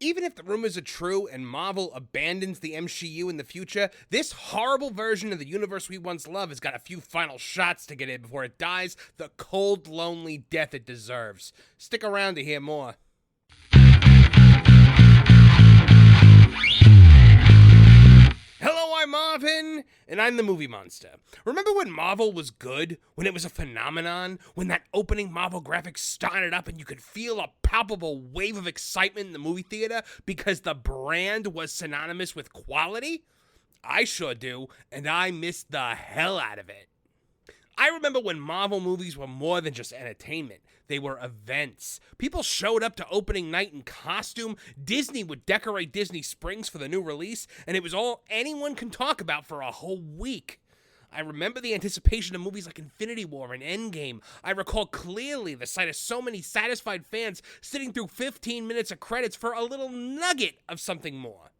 Even if the rumors are true and Marvel abandons the MSheU in the future, this horrible version of the universe we once loved has got a few final shots to get in before it dies the cold, lonely death it deserves. Stick around to hear more. Hello, I'm Marvin, and I'm the Movie Monster. Remember when Marvel was good? When it was a phenomenon? When that opening Marvel graphics started up and you could feel a palpable wave of excitement in the movie theater because the brand was synonymous with quality? I sure do, and I missed the hell out of it. I remember when Marvel movies were more than just entertainment. They were events. People showed up to opening night in costume. Disney would decorate Disney Springs for the new release, and it was all anyone can talk about for a whole week. I remember the anticipation of movies like Infinity War and Endgame. I recall clearly the sight of so many satisfied fans sitting through 15 minutes of credits for a little nugget of something more.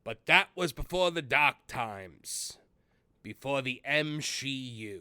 But that was before the dark times. Before the MSheU.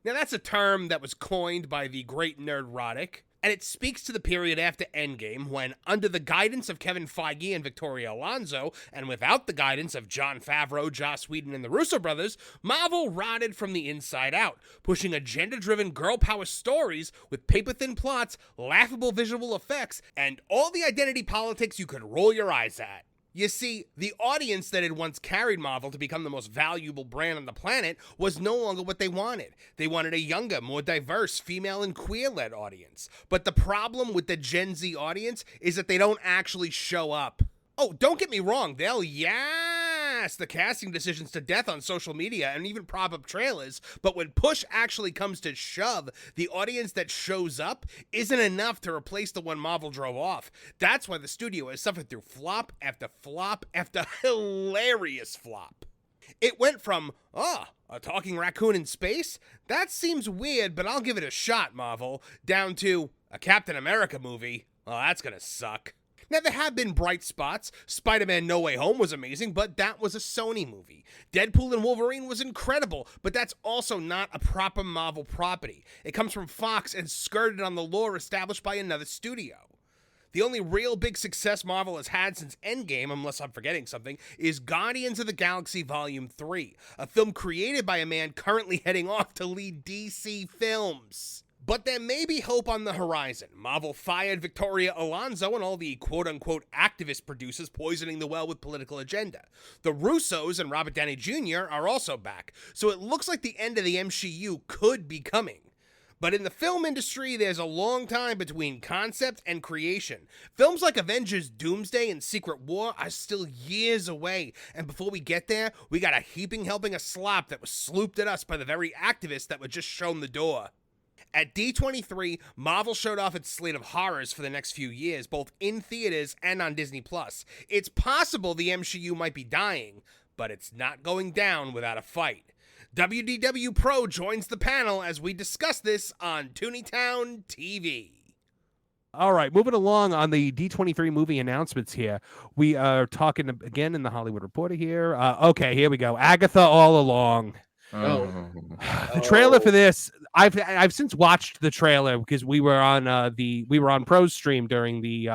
Now, that's a term that was coined by the great Nerdrotic, and it speaks to the period after Endgame when, under the guidance of Kevin Feige and Victoria Alonso, and without the guidance of Jon Favreau, Joss Whedon, and the Russo brothers, Marvel rotted from the inside out, pushing agenda-driven girl power stories with paper-thin plots, laughable visual effects, and all the identity politics you could roll your eyes at. You see, the audience that had once carried Marvel to become the most valuable brand on the planet was no longer what they wanted. They wanted a younger, more diverse, female and queer-led audience. But the problem with the Gen Z audience is that they don't actually show up. Oh, don't get me wrong, they'll yes the casting decisions to death on social media and even prop up trailers, but when push actually comes to shove, the audience that shows up isn't enough to replace the one Marvel drove off. That's why the studio has suffered through flop after flop after hilarious flop. It went from, a talking raccoon in space? That seems weird, but I'll give it a shot, Marvel, down to a Captain America movie. Well, that's gonna suck. Now, there have been bright spots. Spider-Man No Way Home was amazing, but that was a Sony movie. Deadpool and Wolverine was incredible, but that's also not a proper Marvel property. It comes from Fox and skirted on the lore established by another studio. The only real big success Marvel has had since Endgame, unless I'm forgetting something, is Guardians of the Galaxy Volume 3, a film created by a man currently heading off to lead DC Films. But there may be hope on the horizon. Marvel fired Victoria Alonso and all the quote-unquote activist producers poisoning the well with political agenda. The Russos and Robert Downey Jr. are also back, so it looks like the end of the MSheU could be coming. But in the film industry, there's a long time between concept and creation. Films like Avengers Doomsday and Secret War are still years away, and before we get there, we got a heaping helping of slop that was slooped at us by the very activists that were just shown the door. At D23, Marvel showed off its slate of horrors for the next few years, both in theaters and on Disney+. It's possible the MSheU might be dying, but it's not going down without a fight. WDW Pro joins the panel as we discuss this on Tooneytown TV. All right, moving along on the D23 movie announcements here. We are talking again in the Hollywood Reporter here. Okay, here we go. Agatha All Along. The trailer for this, I've since watched the trailer because we were on Pro's stream during the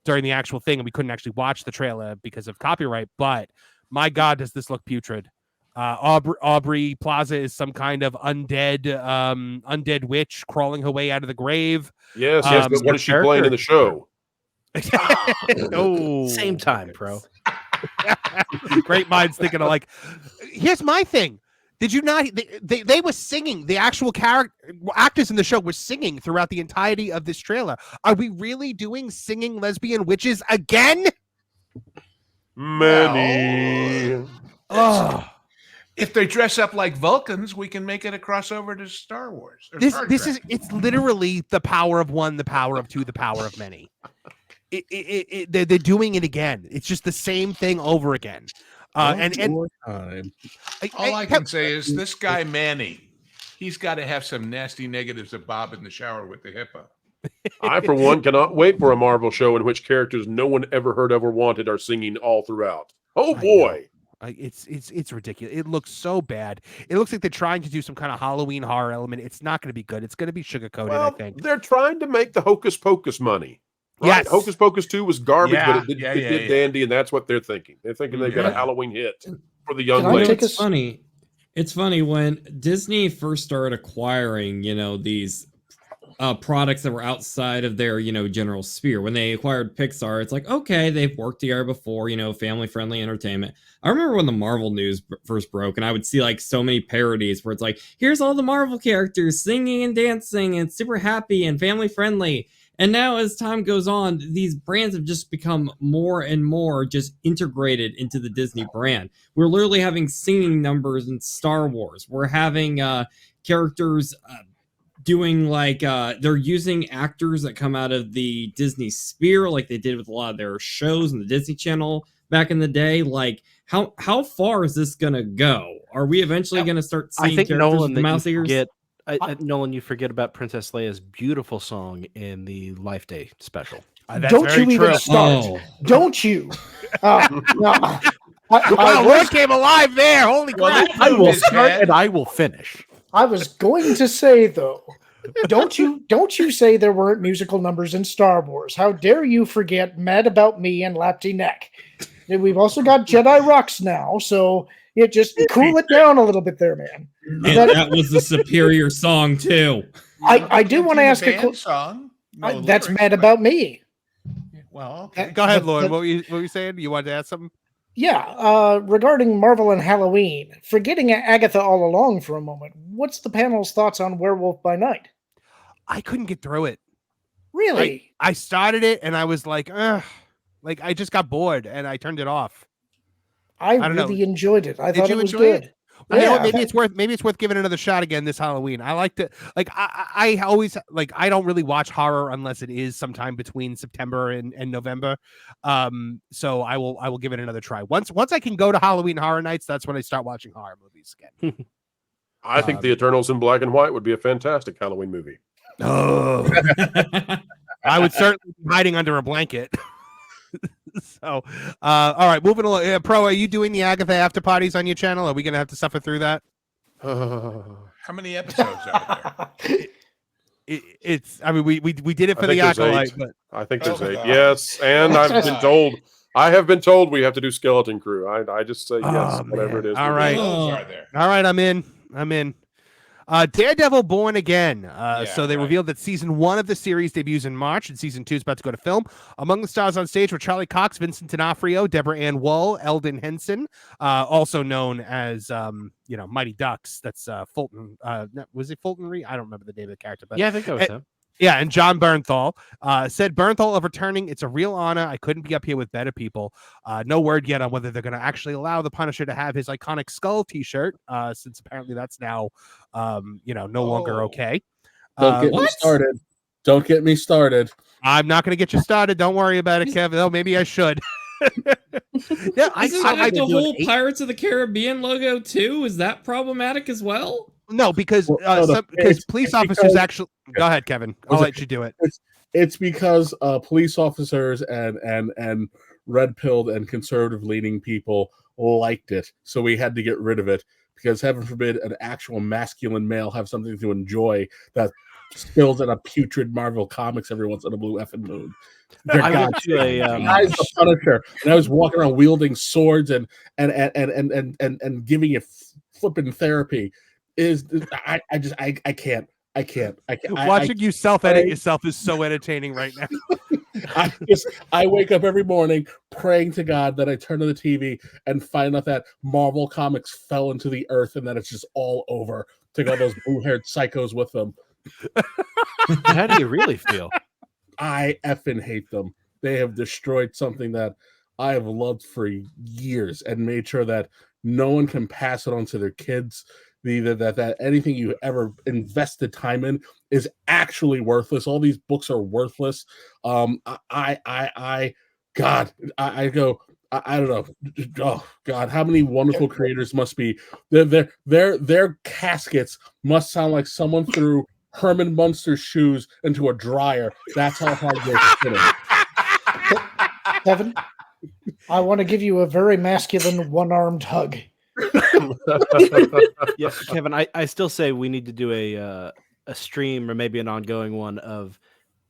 actual thing, and we couldn't actually watch the trailer because of copyright. But my God, does this look putrid? Aubrey Plaza is some kind of undead witch crawling her way out of the grave. Yes, but what is she playing in the show? Oh, same time, Pro. Great minds thinking alike. Here's my thing. Did you not? They were singing. The actual actors in the show were singing throughout the entirety of this trailer. Are we really doing singing lesbian witches again? Many. Oh. If they dress up like Vulcans, we can make it a crossover to Star Wars. It's literally the power of one, the power of two, the power of many. They're doing it again. It's just the same thing over again. All I can say is this guy Manny, he's got to have some nasty negatives of Bob in the shower with the hippo. I, for one, cannot wait for a Marvel show in which characters no one ever heard of or wanted are singing all throughout. Oh boy! It's ridiculous. It looks so bad. It looks like they're trying to do some kind of Halloween horror element. It's not going to be good. It's going to be sugar-coated, I think. They're trying to make the hocus pocus money. Right? Yes. Hocus Pocus 2 was garbage, Yeah, but it yeah, did dandy, and that's what they're thinking. They're thinking they've got a Yeah. Halloween hit for the young Can I ladies. take It's funny. It's funny when Disney first started acquiring, these products that were outside of their, general sphere. When they acquired Pixar, it's like, okay, they've worked together before, family-friendly entertainment. I remember when the Marvel news first broke, and I would see like so many parodies where it's like, here's all the Marvel characters singing and dancing and super happy and family-friendly. And now as time goes on, these brands have just become more and more just integrated into the Disney brand. We're literally having singing numbers in Star Wars. We're having characters doing like they're using actors that come out of the Disney sphere, like they did with a lot of their shows on the Disney Channel back in the day. Like how far is this gonna go? Are we eventually gonna start seeing I think characters Nolan with mouse that you ears? forget. Nolan, you forget about Princess Leia's beautiful song in the Life Day special. That's Don't very you even true. start. Oh. Don't you? No, Wow, Lord came alive there. Holy crap. I will His start head. and I will finish. I was going to say though, don't you say there weren't musical numbers in Star Wars? How dare you forget Mad About Me and Lapty Neck? And we've also got Jedi Rocks now, so just cool it down a little bit there, man. And that was the superior song too. I do want to ask a band song. No that's lyrics, Mad but- About Me. Well, okay. Go ahead, But- Lord. but- What were you saying? You wanted to add something? Yeah, regarding Marvel and Halloween, forgetting Agatha All Along for a moment, what's the panel's thoughts on Werewolf by Night? I couldn't get through it. Really? I started it and I was like, ugh. Like I just got bored and I turned it off. I don't know. really enjoyed it. I Did thought you it was enjoy it? good. You know what, Yeah. maybe it's worth giving another shot again this Halloween. I liked it. Like I always like I don't really watch horror unless it is sometime between September and November. So I will give it another try. Once I can go to Halloween Horror Nights, that's when I start watching horror movies again. I think The Eternals in black and white would be a fantastic Halloween movie. Oh, I would certainly be hiding under a blanket. So, all right, moving along. Pro, are you doing the Agatha after parties on your channel? Are we going to have to suffer through that? How many episodes are there? It's. I mean, we did it I for the think there's acolyte, 8. but I think there's Oh, 8. God. Yes, and I have been told we have to do Skeleton Crew. I just say yes, whatever it is. All we do. right. How many are there? all right, I'm in. Daredevil Born Again. So they right. revealed that season 1 of the series debuts in March, and season 2 is about to go to film. Among the stars on stage were Charlie Cox, Vincent D'Onofrio, Deborah Ann Woll, Eldon Henson, also known as Mighty Ducks. That's Fulton. Was it Fulton Reed? I don't remember the name of the character, but Yeah, I think that was him. yeah, and John Bernthal said Bernthal of returning. It's a real honor. I couldn't be up here with better people. No word yet on whether they're going to actually allow the Punisher to have his iconic skull T-shirt, since apparently that's now, no longer okay. Don't get me started. Don't get me started. I'm not going to get you started. Don't worry about it, Kevin. Oh, maybe I should. Yeah, Isn't that the whole Pirates of the Caribbean logo too? Is that problematic as well? No, because Well, no, because it's police officers because- actually. Go ahead, Kevin. I'll let you do it. It's because police officers and red-pilled and conservative-leaning people liked it, so we had to get rid of it. Because heaven forbid an actual masculine male have something to enjoy that spills in a putrid Marvel comics every once in a blue effing moon. I went to a Guy's the Punisher, and I was walking around wielding swords and giving you flipping therapy. I can't. Watching you self-edit yourself is so entertaining right now. I wake up every morning praying to God that I turn on the TV and find out that Marvel Comics fell into the earth and that it's just all over. Take all those blue-haired psychos with them. How do you really feel? I effing hate them. They have destroyed something that I have loved for years and made sure that no one can pass it on to their kids. That anything you ever invested time in is actually worthless. All these books are worthless. I don't know. Oh God, how many wonderful creators must be their caskets must sound like someone threw Herman Munster's shoes into a dryer. That's how hard they're spinning. Kevin, I want to give you a very masculine one-armed hug. Yeah, Kevin, I still say we need to do a stream or maybe an ongoing one of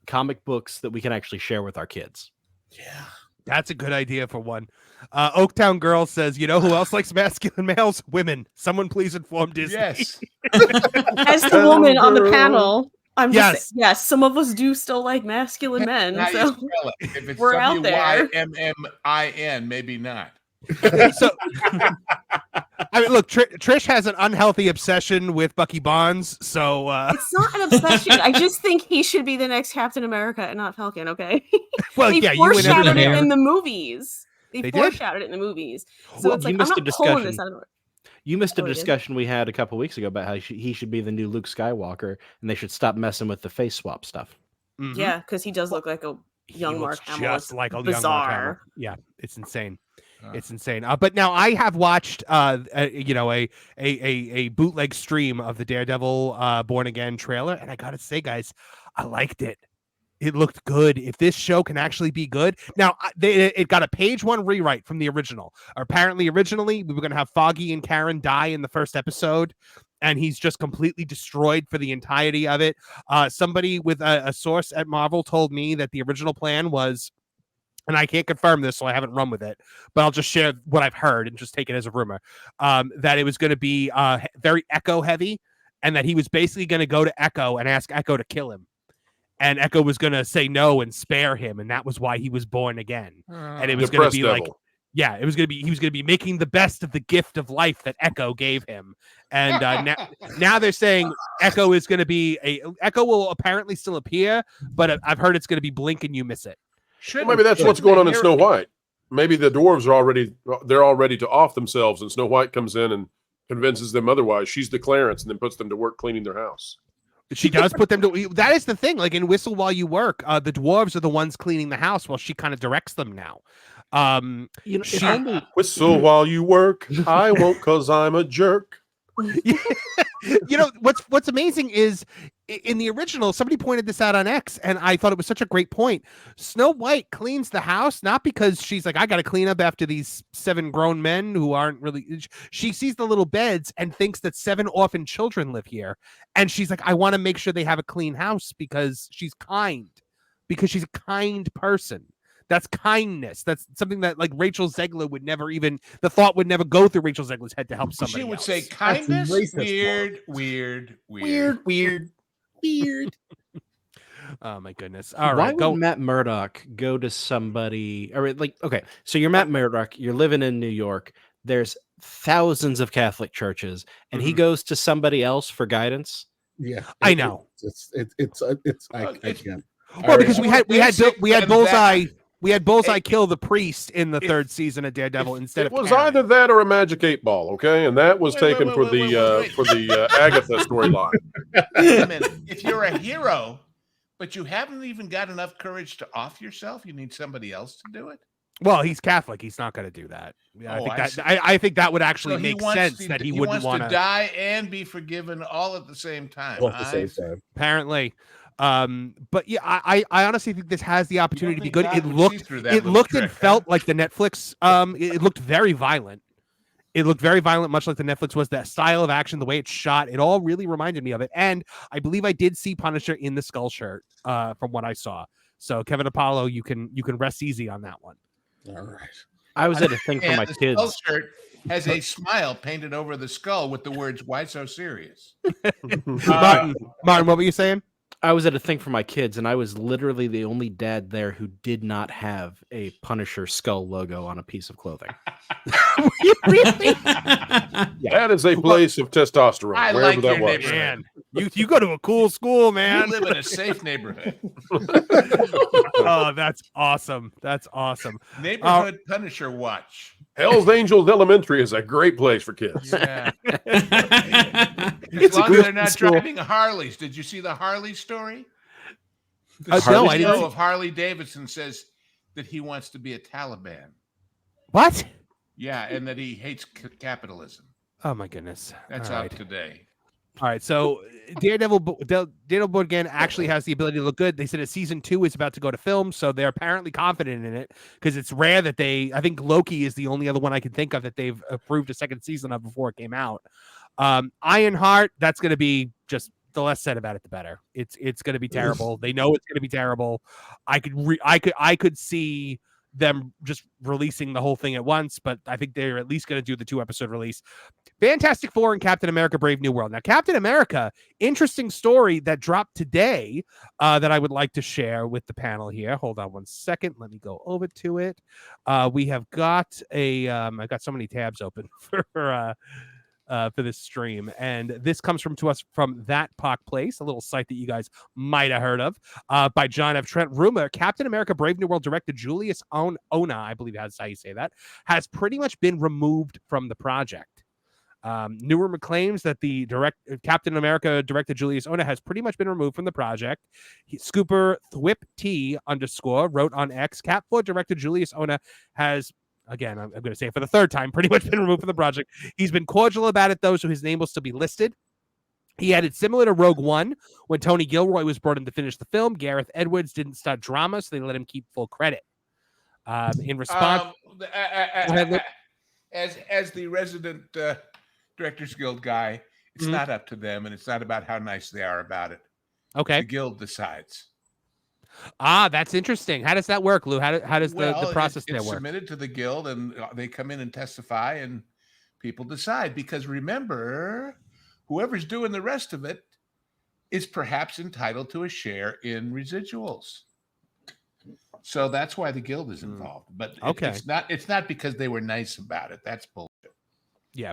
comic books that we can actually share with our kids. Yeah. That's a good idea for one. Oaktown Girl says, you know who else likes masculine males? Women. Someone please inform Disney. Yes. As the woman on the panel, I'm just Yes. yes, some of us do still like masculine men. How you So spell it. If it's we're out there. WYMMIN, maybe not. So, I mean, look, Trish has an unhealthy obsession with Bucky Barnes. So It's not an obsession. I just think he should be the next Captain America and not Falcon. Okay. well, They yeah, you and foreshadowed everybody. it in the movies. They They did? foreshadowed it in the movies. So Well, it's you like I'm missed not a pulling this discussion. out of the. You missed a Oh, he did? discussion we had a couple weeks ago about how he should be the new Luke Skywalker, and they should stop messing with the face swap stuff. Mhm. Yeah, because he does look like a He young looks Mark Hamill. just like a young Mark bizarre. Hamill. Yeah, it's insane. It's insane. But now I have watched, a bootleg stream of the Daredevil Born Again trailer, and I gotta say, guys, I liked it. It looked good. If this show can actually be good, now it got a page 1 rewrite from the original. Apparently, originally we were gonna have Foggy and Karen die in the first episode, and he's just completely destroyed for the entirety of it. Somebody with a source at Marvel told me that the original plan was, and I can't confirm this, so I haven't run with it, but I'll just share what I've heard and just take it as a rumor, that it was going to be very Echo heavy, and that he was basically going to go to Echo and ask Echo to kill him. And Echo was going to say no and spare him, and that was why he was born again. And it was going to be like, yeah, he was going to be making the best of the gift of life that Echo gave him. And now they're saying Echo is going to be Echo will apparently still appear, but I've heard it's going to be blink and you miss it. Well, maybe that's what's going on in Snow White. Maybe the dwarves are all ready to off themselves, and Snow White comes in and convinces them otherwise. She's the Clarence and then puts them to work cleaning their house. She does put them to. That is the thing. Like in Whistle While You Work, the dwarves are the ones cleaning the house while she kind of directs them now. Whistle while you work. I won't, 'cause I'm a jerk. You know what's amazing is in the original, somebody pointed this out on X, and I thought it was such a great point. Snow White cleans the house not because she's like, I got to clean up after these 7 grown men who aren't really. She sees the little beds and thinks that 7 orphan children live here, and she's like, I want to make sure they have a clean house because she's kind, because she's a kind person. That's kindness. That's something that like Rachel Zegler would never even, the thought would never go through Rachel Zegler's head to help somebody. She would else. say kindness, racist, weird. Oh my goodness. All Why right. would Matt Murdock go to somebody, or like, okay, so you're Matt Murdock, you're living in New York, there's thousands of Catholic churches, and he goes to somebody else for guidance? Yeah, I know. I can't. Well, because we had Bullseye. that- We had Bullseye kill the priest in the 3rd season of Daredevil instead It of was Karen. either that or a magic 8-ball, okay? And that was taken for the Agatha storyline. Wait a minute. If you're a hero, but you haven't even got enough courage to off yourself, you need somebody else to do it. Well, he's Catholic. He's not going to do that. Yeah, Oh, I think that would actually So he make wants sense to- that he he wouldn't wants want to die and be forgiven all at the same time. All at the same time. Apparently. But yeah, I honestly think this has the opportunity to be good. God It would looked see through that it little looked and trick, felt like the Netflix. It looked very violent. It looked very violent, much like the Netflix was. That style of action, the way it's shot, it all really reminded me of it. And I believe I did see Punisher in the skull shirt, from what I saw. So Kevin Apollo, you can rest easy on that one. All right. I was at a thing for And my the skull kids. shirt has a smile painted over the skull with the words "Why so serious?" Martin, what were you saying? I was at a thing for my kids, and I was literally the only dad there who did not have a Punisher skull logo on a piece of clothing. Really? That is a place of testosterone, I wherever like that your was. neighborhood. Man, you go to a cool school, man. You live in a safe neighborhood. Oh, that's awesome. That's awesome. Neighborhood Punisher Watch. Hell's Angels Elementary is a great place for kids. Yeah. It's As a long as good they're not school. driving Harleys. Did you see the Harley story? The No, I CEO didn't see- of Harley Davidson says that he wants to be a Taliban. What? Yeah, and that he hates capitalism. Oh my goodness. That's All out right. today. All right, so Daredevil Born Again actually has the ability to look good. They said that season 2 is about to go to film, so they're apparently confident in it because it's rare that I think Loki is the only other one I can think of that they've approved a second season of before it came out. Ironheart, that's going to be just the less said about it, the better. It's going to be terrible. They know it's going to be terrible. I could see them just releasing the whole thing at once, but I think they're at least going to do the 2-episode release. Fantastic Four and Captain America Brave New World. Now, Captain America, interesting story that dropped today that I would like to share with the panel here. Hold on one second. Let me go over to it. We have got I've got so many tabs open for this stream, and this comes to us from That Pock Place, a little site that you guys might have heard of, by John F. Trent. Rumor: Captain America Brave New World director Julius Ona, I believe that's how you say that, has pretty much been removed from the project. New rumor claims that the Captain America director Julius Ona has pretty much been removed from the project. Scooper Thwip T _ wrote on X, Cap 4 director Julius Ona has, again, I'm going to say it for the third time, pretty much been removed from the project. He's been cordial about it, though, so his name will still be listed. He added, similar to Rogue One, when Tony Gilroy was brought in to finish the film, Gareth Edwards didn't start drama, so they let him keep full credit. In response... as the resident Directors Guild guy, it's not up to them, and it's not about how nice they are about it. Okay. The guild decides. That's interesting. How does that work, Lou? How does the process there it's work? Submitted to the guild, and they come in and testify, and people decide. Because remember, whoever's doing the rest of it is perhaps entitled to a share in residuals. So that's why the guild is involved. But it's not because they were nice about it. That's bullshit. Yeah.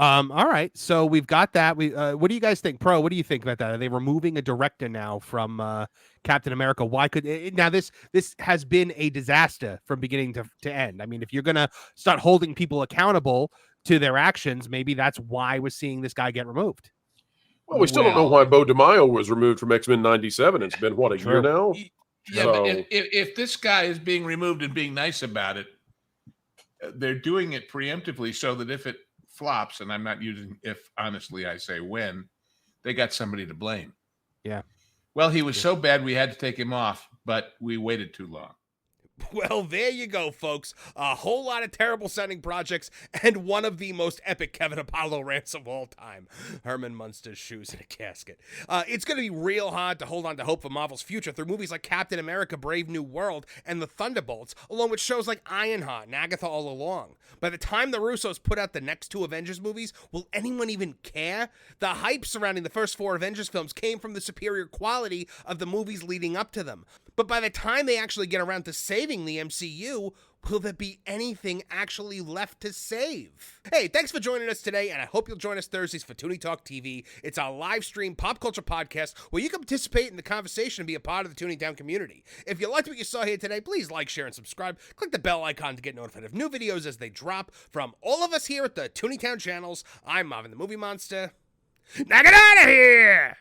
All right. So we've got that. What do you guys think, Pro? What do you think about that? Are they removing a director now from Captain America? Why could now this has been a disaster from beginning to end? I mean, if you're gonna start holding people accountable to their actions, maybe that's why we're seeing this guy get removed. Well, we still don't know why Bo DeMaio was removed from X-Men '97. It's been what, a year now? Yeah, but if this guy is being removed and being nice about it, they're doing it preemptively so that if it flops, and I'm not using if, honestly, I say when, they got somebody to blame. Yeah. Well, he was so bad we had to take him off, but we waited too long. Well, there you go, folks. A whole lot of terrible sounding projects and one of the most epic Kevin Apollo rants of all time. Herman Munster's shoes in a casket. It's going to be real hard to hold on to hope for Marvel's future through movies like Captain America Brave New World and The Thunderbolts, along with shows like Ironheart and Agatha All Along. By the time the Russos put out the next 2 Avengers movies, will anyone even care? The hype surrounding the first 4 Avengers films came from the superior quality of the movies leading up to them. But by the time they actually get around to saving the MCU, will there be anything actually left to save? Hey, thanks for joining us today, and I hope you'll join us Thursdays for Tooney Talk TV. It's our live stream pop culture podcast where you can participate in the conversation and be a part of the Tooney Town community. If you liked what you saw here today, please like, share, and subscribe. Click the bell icon to get notified of new videos as they drop. From all of us here at the Tooney Town channels, I'm Marvin the Movie Monster. Now get out of here!